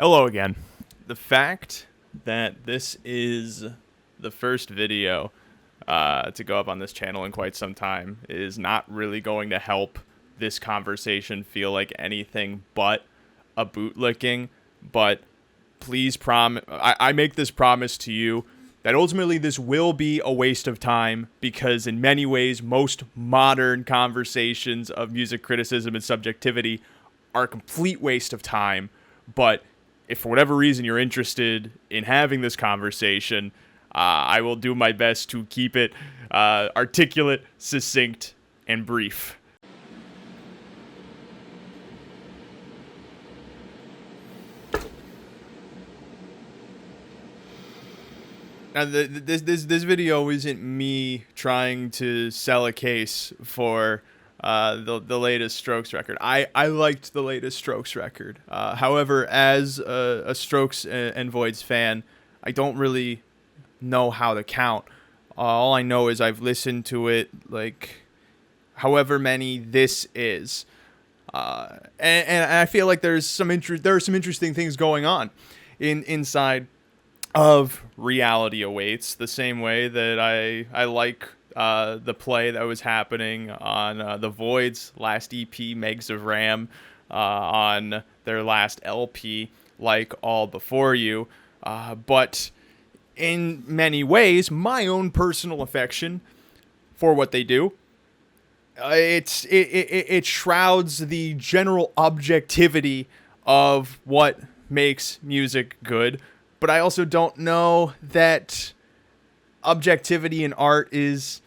Hello again. The fact that this is the first video to go up on this channel in quite some time is not really going to help this conversation feel like anything but a bootlicking. But please I make this promise to you that ultimately this will be a waste of time, because in many ways most modern conversations of music criticism and subjectivity are a complete waste of time. But if for whatever reason you're interested in having this conversation, I will do my best to keep it articulate, succinct, and brief. Now, this video isn't me trying to sell a case for the latest Strokes record. I liked the latest Strokes record. However, as a Strokes and Voidz fan, I don't really know how to count. All I know is I've listened to it like however many this is, and I feel like there are some interesting things going on inside of Reality Awaits, the same way that I like the play that was happening on the Voidz last EP, Megs of Ram, on their last LP, Like All Before You. But in many ways, my own personal affection for what they do, it shrouds the general objectivity of what makes music good. But I also don't know that objectivity in art is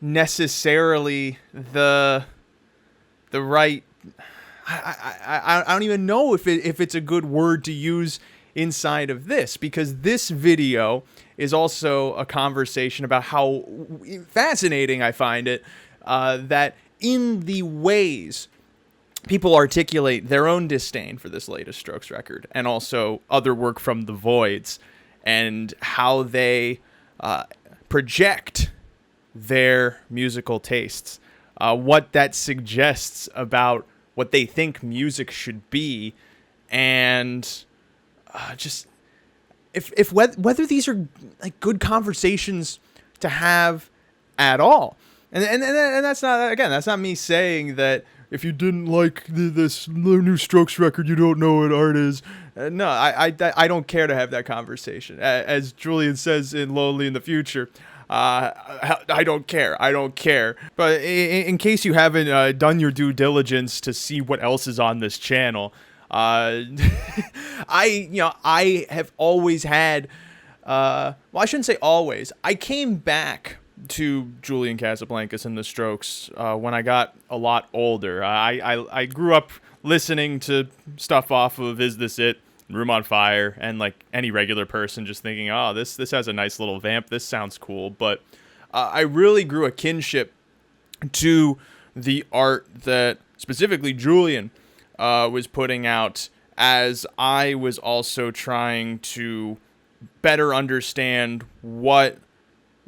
necessarily the right. I don't even know if it's a good word to use inside of this, because this video is also a conversation about how fascinating I find it that in the ways people articulate their own disdain for this latest Strokes record and also other work from the Voidz, and how they project their musical tastes, what that suggests about what they think music should be, and just if whether these are like good conversations to have at all. And that's not, again, that's not me saying that if you didn't like this new Strokes record, you don't know what art is. No, I don't care to have that conversation. As Julian says in Lonely in the Future, I don't care. I don't care. But in case you haven't done your due diligence to see what else is on this channel, I have always had, well, I shouldn't say always. I came back to Julian Casablancas and the Strokes when I got a lot older. I grew up listening to stuff off of Is This It, Room on Fire, and like any regular person just thinking, oh, this has a nice little vamp, this sounds cool. But I really grew a kinship to the art that specifically Julian was putting out, as I was also trying to better understand what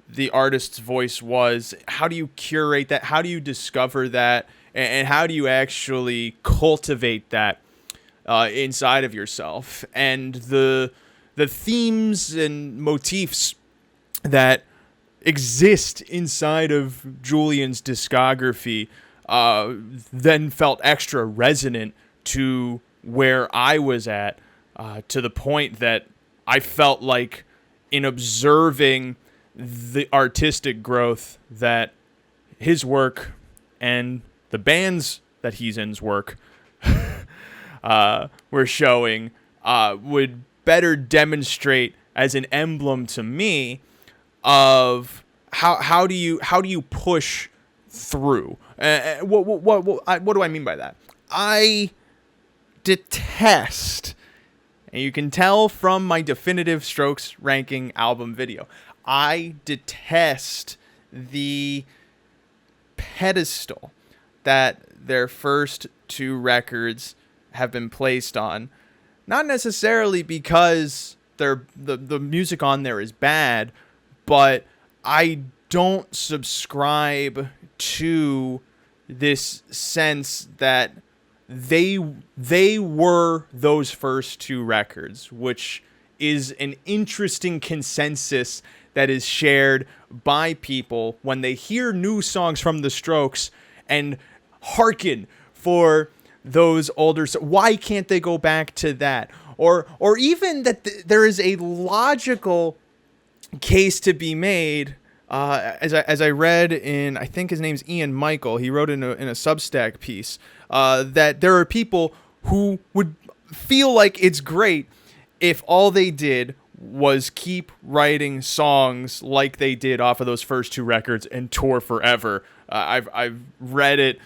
the artist's voice was. How do you curate that? How do you discover that? And how do you actually cultivate that inside of yourself? And the themes and motifs that exist inside of Julian's discography then felt extra resonant to where I was at, to the point that I felt like, in observing the artistic growth that his work and the bands that he's in's work were showing, would better demonstrate as an emblem to me of how do you push through. What do I mean by that? I detest, and you can tell from my definitive Strokes ranking album video, I detest the pedestal that their first two records have been placed on. Not necessarily because the music on there is bad, but I don't subscribe to this sense that they were those first two records, which is an interesting consensus that is shared by people when they hear new songs from the Strokes and hearken for those older. So why can't they go back to that? Or even that there is a logical case to be made. As I read in, I think his name's Ian Michael, he wrote in a Substack piece, that there are people who would feel like it's great if all they did was keep writing songs like they did off of those first two records and tour forever. I've read it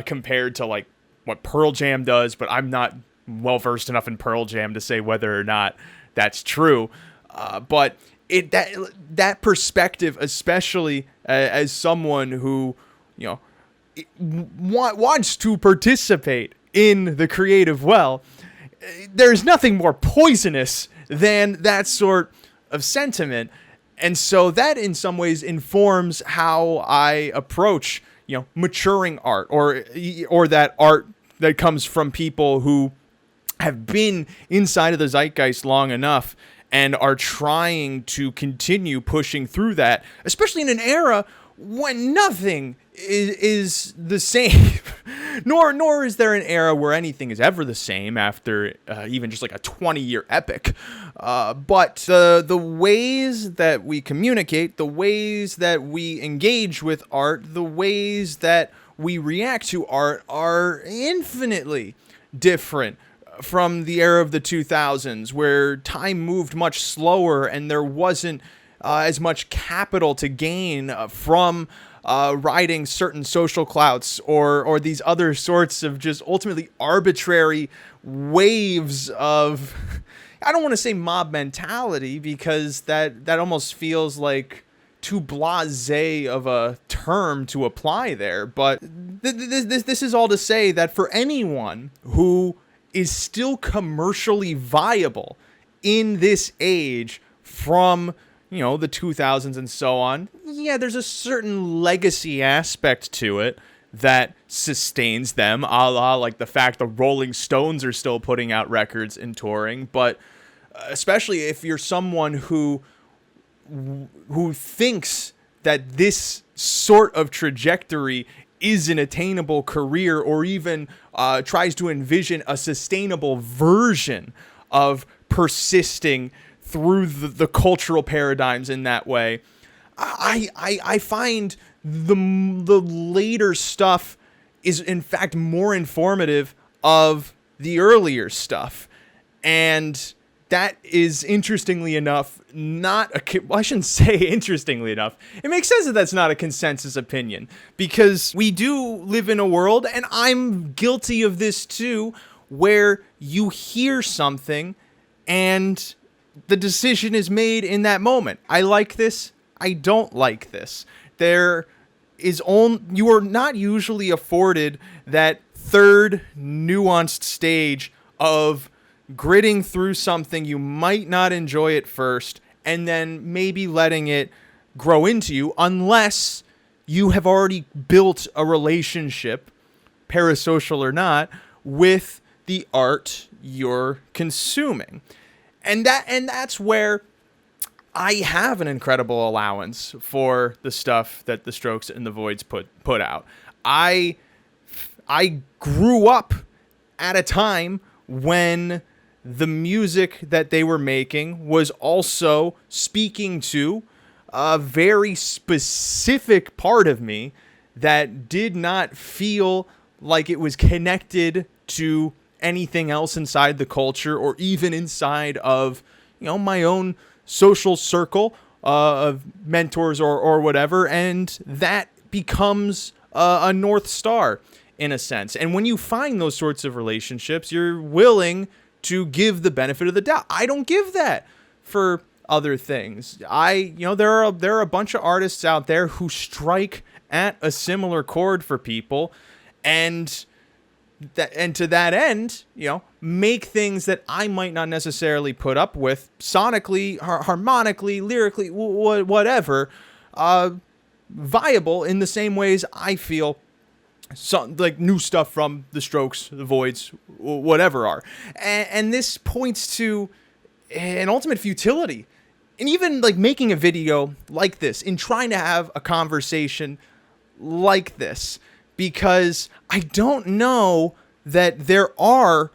compared to like what Pearl Jam does, but I'm not well versed enough in Pearl Jam to say whether or not that's true. But that perspective, especially as someone who, wants to participate in the creative well, there's nothing more poisonous than that sort of sentiment. And so that in some ways informs how I approach, maturing art or that art that comes from people who have been inside of the zeitgeist long enough and are trying to continue pushing through that, especially in an era when nothing is the same. nor is there an era where anything is ever the same after even just like a 20-year epic. But the ways that we communicate, the ways that we engage with art, the ways that we react to art are infinitely different from the era of the 2000s, where time moved much slower and there wasn't as much capital to gain from riding certain social clouts or these other sorts of just ultimately arbitrary waves of, I don't want to say mob mentality, because that almost feels like too blasé of a term to apply there. But this is all to say that for anyone who is still commercially viable in this age from, the 2000s and so on, yeah, there's a certain legacy aspect to it that sustains them, a la like the fact the Rolling Stones are still putting out records and touring. But especially if you're someone who thinks that this sort of trajectory is an attainable career, or even tries to envision a sustainable version of persisting through the cultural paradigms in that way, I find the later stuff is in fact more informative of the earlier stuff. And that is, interestingly enough, I shouldn't say interestingly enough. It makes sense that that's not a consensus opinion, because we do live in a world, and I'm guilty of this too, where you hear something and the decision is made in that moment. I like this. I don't like this. You are not usually afforded that third nuanced stage of gritting through something you might not enjoy at first and then maybe letting it grow into you, unless you have already built a relationship, parasocial or not, with the art you're consuming. And that's where I have an incredible allowance for the stuff that the Strokes and the Voidz put out. I grew up at a time when the music that they were making was also speaking to a very specific part of me that did not feel like it was connected to anything else inside the culture, or even inside of, my own social circle of mentors or whatever. And that becomes a North Star in a sense. And when you find those sorts of relationships, you're willing to give the benefit of the doubt. I don't give that for other things. There are a bunch of artists out there who strike at a similar chord for people, and to that end, make things that I might not necessarily put up with sonically, harmonically, lyrically, whatever, viable in the same ways I feel some like new stuff from the Strokes, the Voidz, whatever are, and this points to an ultimate futility. And even like making a video like this, in trying to have a conversation like this, because I don't know that there are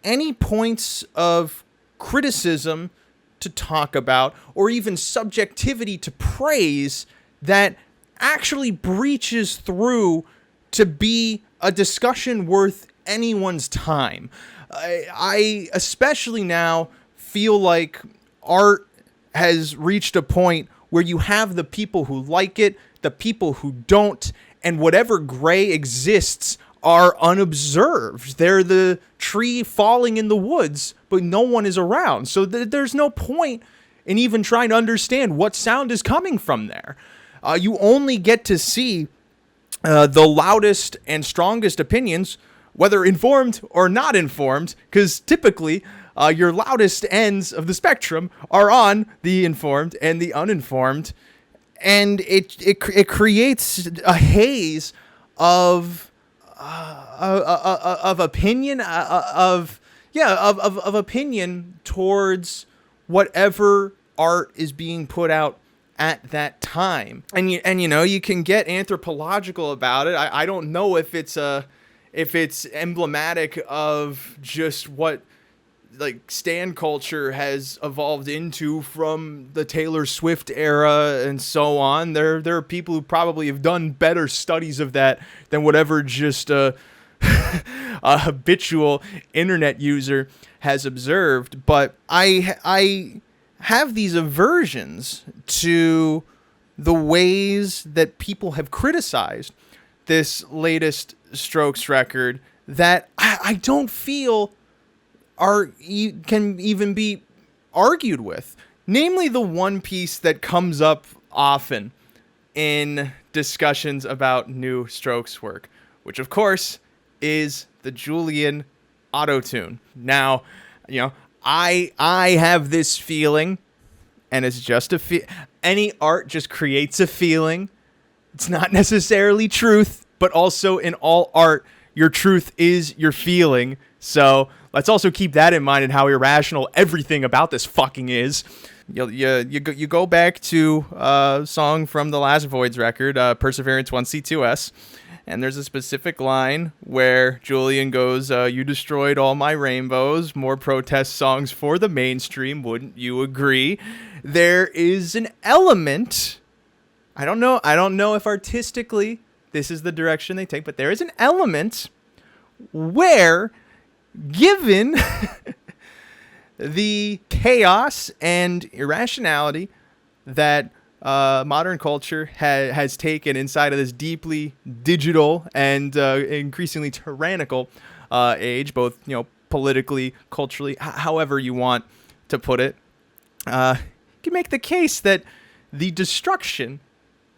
any points of criticism to talk about, or even subjectivity to praise, that actually breaches through to be a discussion worth anyone's time. I especially now feel like art has reached a point where you have the people who like it, the people who don't, and whatever gray exists are unobserved. They're the tree falling in the woods, but no one is around. So there's no point in even trying to understand what sound is coming from there. You only get to see the loudest and strongest opinions, whether informed or not informed, because typically your loudest ends of the spectrum are on the informed and the uninformed, and it creates a haze of opinion of opinion towards whatever art is being put out at that time. And you know, you can get anthropological about it. I don't know if it's emblematic of just what like stan culture has evolved into from the Taylor Swift era and so on. There are people who probably have done better studies of that than whatever just a habitual internet user has observed. But I have these aversions to the ways that people have criticized this latest Strokes record that I don't feel can even be argued with. Namely, the one piece that comes up often in discussions about new Strokes work, which of course is the Julian autotune. Now, you know, I have this feeling, and it's just any art just creates a feeling. It's not necessarily truth, but also in all art, your truth is your feeling. So let's also keep that in mind and how irrational everything about this fucking is. You go back to a song from the last Voidz record, Perseverance 1C2S, and there's a specific line where Julian goes, "You destroyed all my rainbows, more protest songs for the mainstream, wouldn't you agree?" There is an element, I don't know if artistically this is the direction they take, but there is an element where, given the chaos and irrationality that modern culture has taken inside of this deeply digital and increasingly tyrannical age, both politically, culturally, however you want to put it, you can make the case that the destruction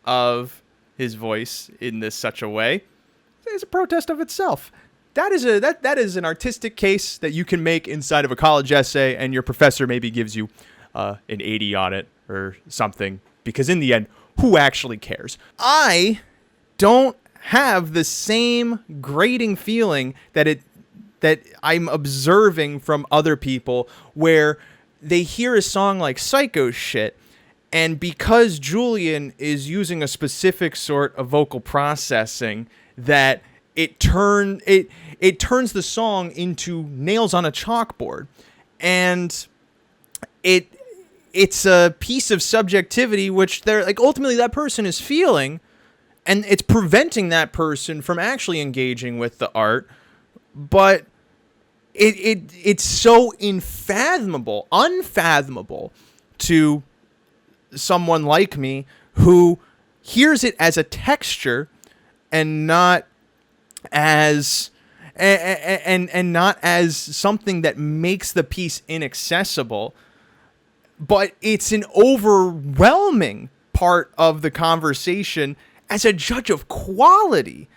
of his voice in this such a way is a protest of itself. That is an artistic case that you can make inside of a college essay, and your professor maybe gives you an 80 on it or something, because in the end, who actually cares? I don't have the same grating feeling that I'm observing from other people, where they hear a song like Psycho Shit, and because Julian is using a specific sort of vocal processing, that it turns the song into nails on a chalkboard, and it's a piece of subjectivity which they're like, ultimately that person is feeling, and it's preventing that person from actually engaging with the art. But it's so unfathomable to someone like me who hears it as a texture and not as and not as something that makes the piece inaccessible, but it's an overwhelming part of the conversation as a judge of quality.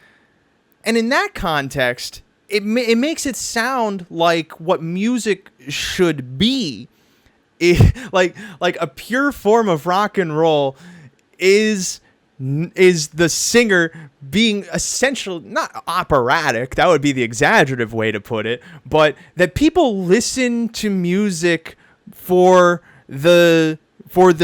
And in that context, it makes it sound like what music should be. Like a pure form of rock and roll is is the singer being essential, not operatic, that would be the exaggerative way to put it, but that people listen to music for the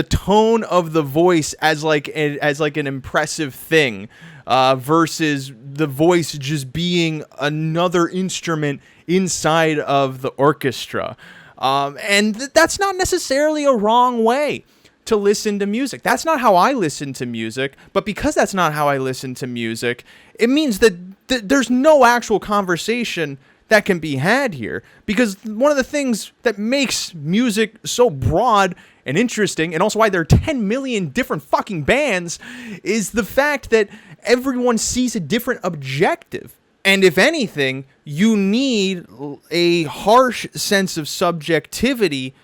tone of the voice as like an impressive thing, versus the voice just being another instrument inside of the orchestra. And that's not necessarily a wrong way to listen to music. That's not how I listen to music, but because that's not how I listen to music, it means that there's no actual conversation that can be had here. Because one of the things that makes music so broad and interesting, and also why there are 10 million different fucking bands, is the fact that everyone sees a different objective. And if anything, you need a harsh sense of subjectivity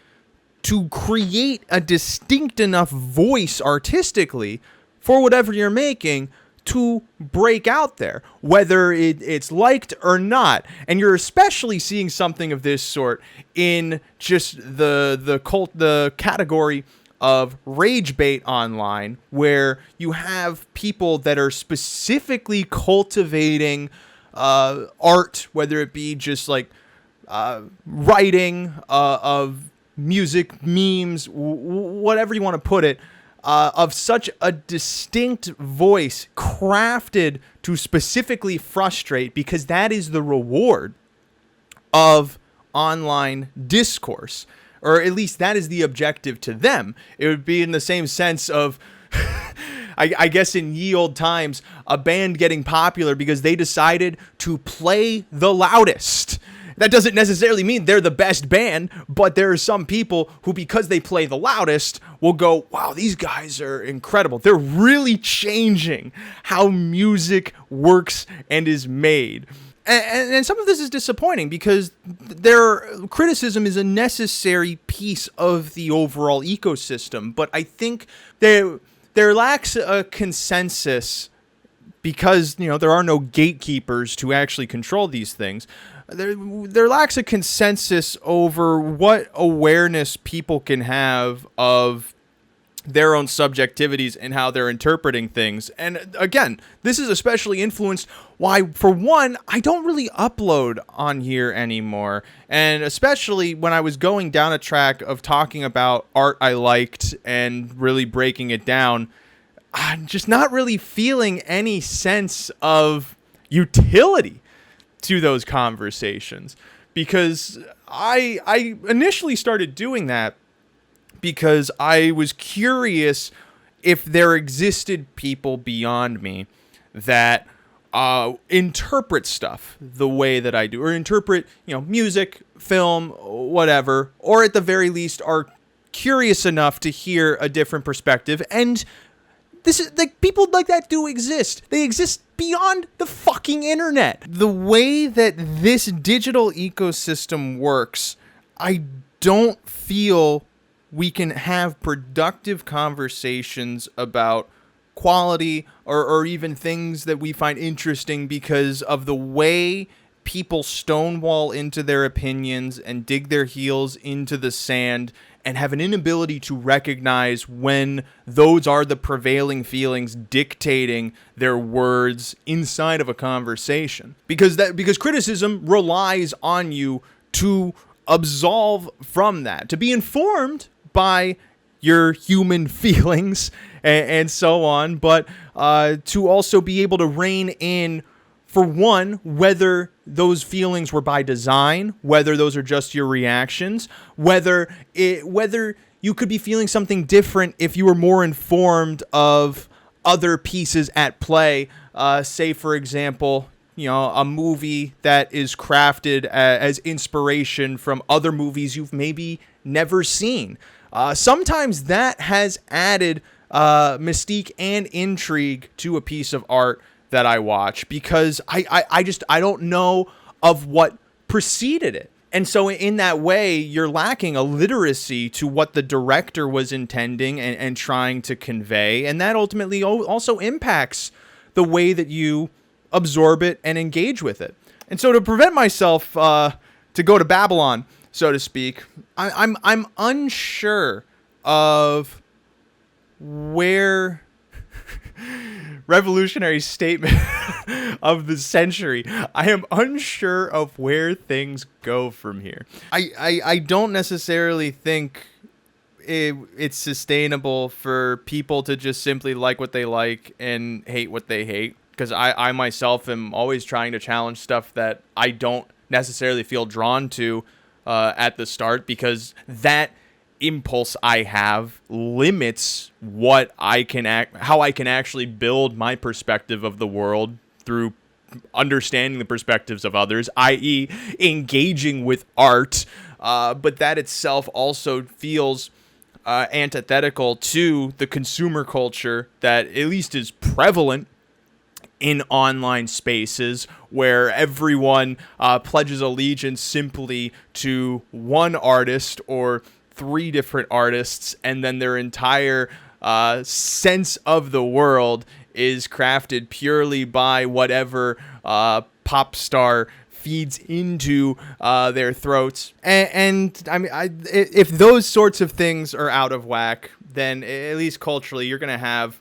to create a distinct enough voice artistically for whatever you're making to break out there, whether it's liked or not. And you're especially seeing something of this sort in just the category of rage bait online, where you have people that are specifically cultivating art, whether it be just like writing of music, memes, whatever you want to put it, of such a distinct voice crafted to specifically frustrate, because that is the reward of online discourse, or at least that is the objective to them. It would be in the same sense of I guess in ye old times, a band getting popular because they decided to play the loudest. That doesn't necessarily mean they're the best band, but there are some people who, because they play the loudest, will go, wow, these guys are incredible. They're really changing how music works and is made. And some of this is disappointing, because their criticism is a necessary piece of the overall ecosystem. But I think there lacks a consensus, because, there are no gatekeepers to actually control these things. There lacks a consensus over what awareness people can have of their own subjectivities and how they're interpreting things. And again, this is especially influenced why, for one, I don't really upload on here anymore. And especially when I was going down a track of talking about art I liked and really breaking it down, I'm just not really feeling any sense of utility to those conversations, because I initially started doing that because I was curious if there existed people beyond me that interpret stuff the way that I do, or interpret, music, film, whatever, or at the very least are curious enough to hear a different perspective. And this is like, people like that do exist. They exist beyond the fucking internet. The way that this digital ecosystem works, I don't feel we can have productive conversations about quality or even things that we find interesting, because of the way people stonewall into their opinions and dig their heels into the sand and have an inability to recognize when those are the prevailing feelings dictating their words inside of a conversation. Because criticism relies on you to absolve from that, to be informed by your human feelings and so on, but to also be able to rein in, for one, whether those feelings were by design, whether those are just your reactions, whether you could be feeling something different if you were more informed of other pieces at play. Say, for example, a movie that is crafted as inspiration from other movies you've maybe never seen. Sometimes that has added mystique and intrigue to a piece of art that I watch, because I don't know of what preceded it. And so in that way, you're lacking a literacy to what the director was intending and trying to convey. And that ultimately also impacts the way that you absorb it and engage with it. And so to prevent myself to go to Babylon, so to speak, I'm unsure of where revolutionary statement of the century. I am unsure of where things go from here. I don't necessarily think it's sustainable for people to just simply like what they like and hate what they hate. Because I myself am always trying to challenge stuff that I don't necessarily feel drawn to at the start, because that impulse I have limits what how I can actually build my perspective of the world through understanding the perspectives of others, i.e. engaging with art. But that itself also feels antithetical to the consumer culture that at least is prevalent in online spaces, where everyone pledges allegiance simply to one artist or three different artists, and then their entire sense of the world is crafted purely by whatever pop star feeds into their throats. And I mean, if those sorts of things are out of whack, then at least culturally, you're going to have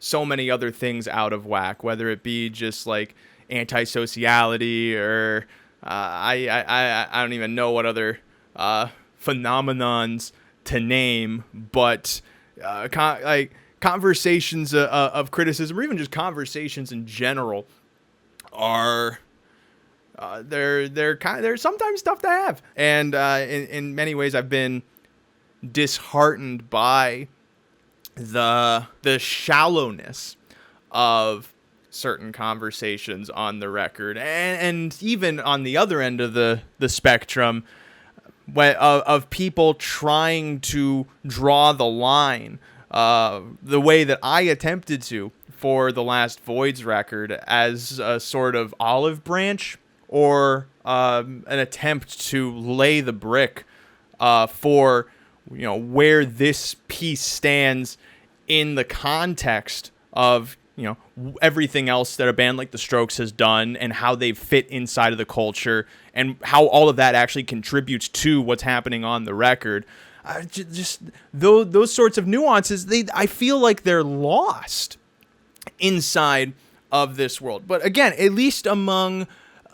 so many other things out of whack, whether it be just like anti-sociality or I don't even know what other phenomenons to name, but like conversations of criticism, or even just conversations in general, are they're sometimes tough to have. And in many ways, I've been disheartened by the shallowness of certain conversations on the record, and even on the other end of the spectrum, of people trying to draw the line the way that I attempted to for the last Voidz record, as a sort of olive branch, or an attempt to lay the brick for where this piece stands in the context of everything else that a band like the Strokes has done, and how they fit inside of the culture, and how all of that actually contributes to what's happening on the record. Just those sorts of nuances, I feel like they're lost inside of this world. But again, at least among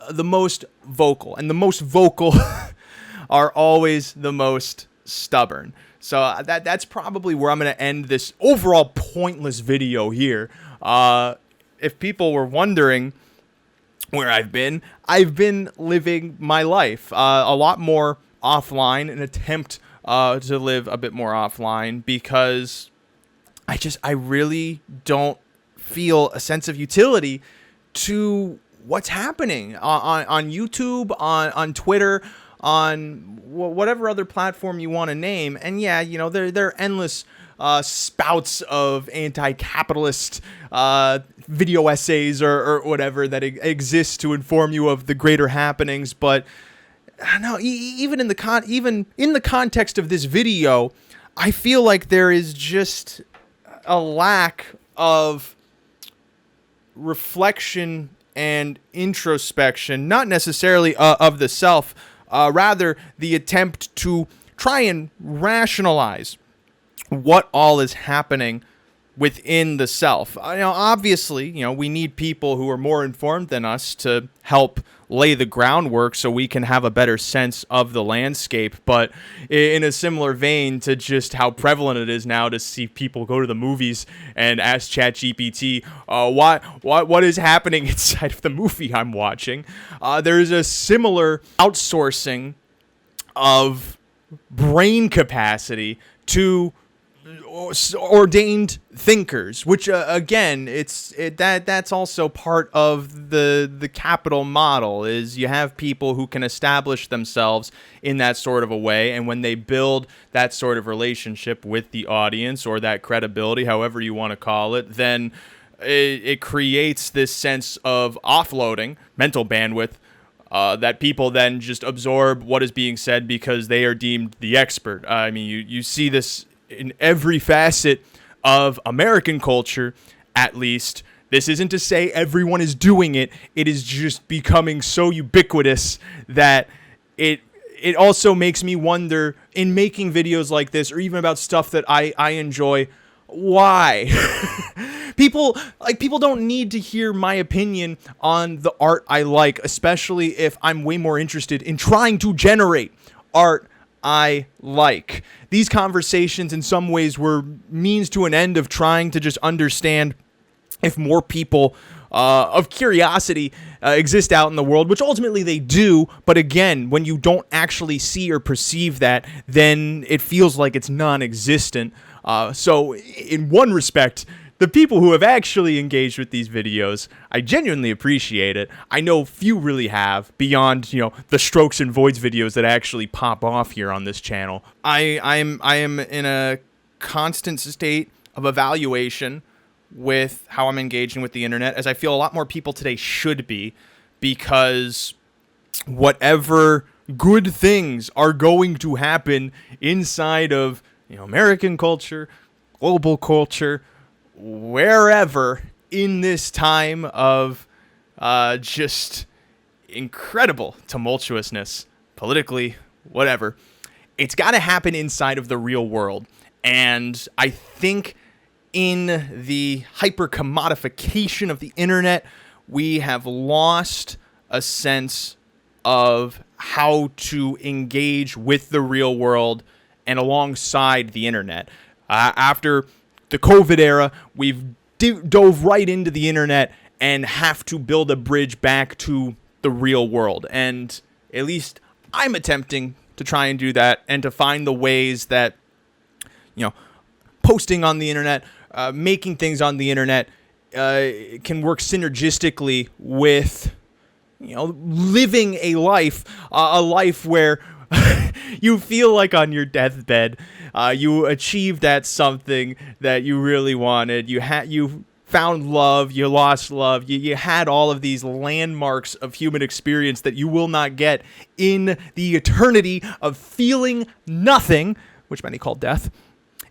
the most vocal, and the most vocal are always the most stubborn. So that's probably where I'm going to end this overall pointless video here. If people were wondering where I've been living my life a lot more offline, an attempt to live a bit more offline, because I really don't feel a sense of utility to what's happening on YouTube, on Twitter, on whatever other platform you want to name. And yeah, there are endless spouts of anti-capitalist video essays or whatever that exist to inform you of the greater happenings. But no, even in the context of this video, I feel like there is just a lack of reflection and introspection, not necessarily of the self, rather the attempt to try and rationalize what all is happening within the self. Obviously, we need people who are more informed than us to help lay the groundwork so we can have a better sense of the landscape. But in a similar vein to just how prevalent it is now to see people go to the movies and ask ChatGPT, what is happening inside of the movie I'm watching? There is a similar outsourcing of brain capacity to ordained thinkers, which again, that's also part of the capital model. Is you have people who can establish themselves in that sort of a way, and when they build that sort of relationship with the audience, or that credibility, however you want to call it, then it creates this sense of offloading mental bandwidth, that people then just absorb what is being said because they are deemed the expert. I mean, you see this in every facet of American culture, at least. This isn't to say everyone is doing it. It is just becoming so ubiquitous that it also makes me wonder, in making videos like this, or even about stuff that I enjoy, why? People don't need to hear my opinion on the art I like, especially if I'm way more interested in trying to generate art I like. These conversations in some ways were means to an end of trying to just understand if more people of curiosity exist out in the world, which ultimately they do. But again, when you don't actually see or perceive that, then it feels like it's non-existent. So in one respect, the people who have actually engaged with these videos, I genuinely appreciate it. I know few really have, beyond, the Strokes and Voidz videos that actually pop off here on this channel. I am in a constant state of evaluation with how I'm engaging with the internet, as I feel a lot more people today should be, because whatever good things are going to happen inside of American culture, global culture, wherever in this time of just incredible tumultuousness, politically, whatever, it's got to happen inside of the real world. And I think in the hyper-commodification of the internet, we have lost a sense of how to engage with the real world and alongside the internet. After the COVID era, we've dove right into the internet and have to build a bridge back to the real world. And at least I'm attempting to try and do that, and to find the ways that, posting on the internet, making things on the internet can work synergistically with, living a life where you feel like on your deathbed, you achieved at something that you really wanted. You found love, you lost love, you had all of these landmarks of human experience that you will not get in the eternity of feeling nothing, which many call death,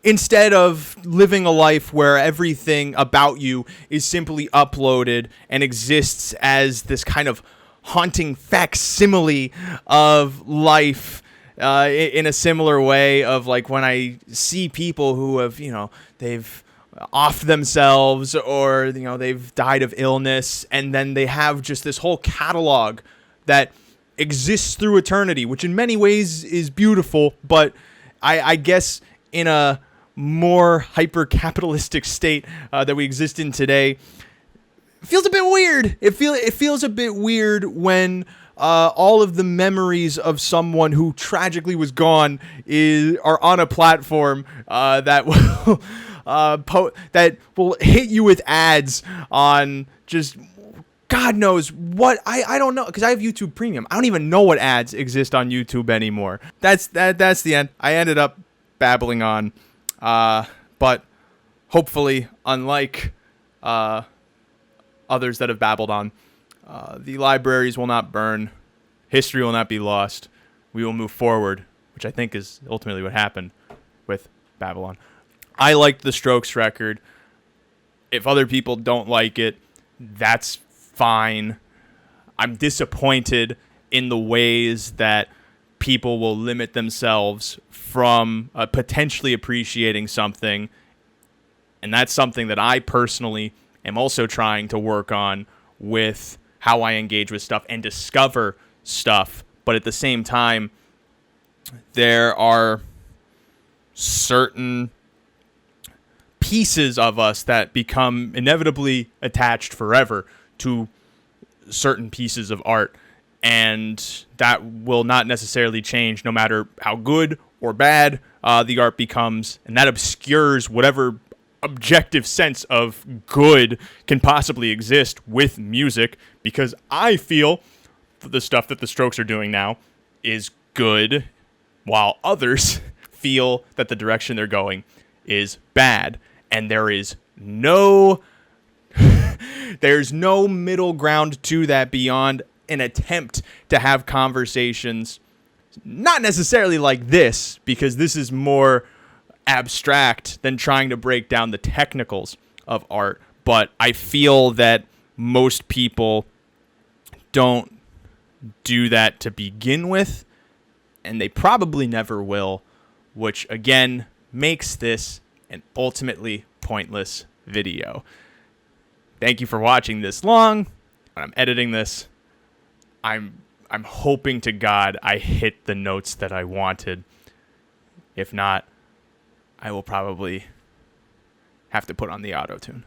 instead of living a life where everything about you is simply uploaded and exists as this kind of haunting facsimile of life, in a similar way of like when I see people who have, they've offed themselves, or, they've died of illness, and then they have just this whole catalog that exists through eternity, which in many ways is beautiful, but I guess in a more hyper-capitalistic state that we exist in today, it feels a bit weird. It feels a bit weird when all of the memories of someone who tragically was gone are on a platform that will that will hit you with ads on just God knows what. I don't know, because I have YouTube Premium. I don't even know what ads exist on YouTube anymore. That's the end. I ended up babbling on. But hopefully, unlike others that have babbled on, the libraries will not burn, history will not be lost, we will move forward, which I think is ultimately what happened with Babylon. I liked the Strokes record. If other people don't like it, that's fine. I'm disappointed in the ways that people will limit themselves from potentially appreciating something. And that's something that I personally am also trying to work on with how I engage with stuff and discover stuff. But at the same time, there are certain pieces of us that become inevitably attached forever to certain pieces of art. And that will not necessarily change no matter how good or bad the art becomes. And that obscures whatever objective sense of good can possibly exist with music, because I feel the stuff that the Strokes are doing now is good, while others feel that the direction they're going is bad. And there is no there's no middle ground to that beyond an attempt to have conversations, not necessarily like this, because this is more abstract than trying to break down the technicals of art. But I feel that most people don't do that to begin with, and they probably never will, which again makes this an ultimately pointless video. Thank you for watching this long. When I'm editing this, I'm hoping to God I hit the notes that I wanted. If not, I will probably have to put on the auto-tune.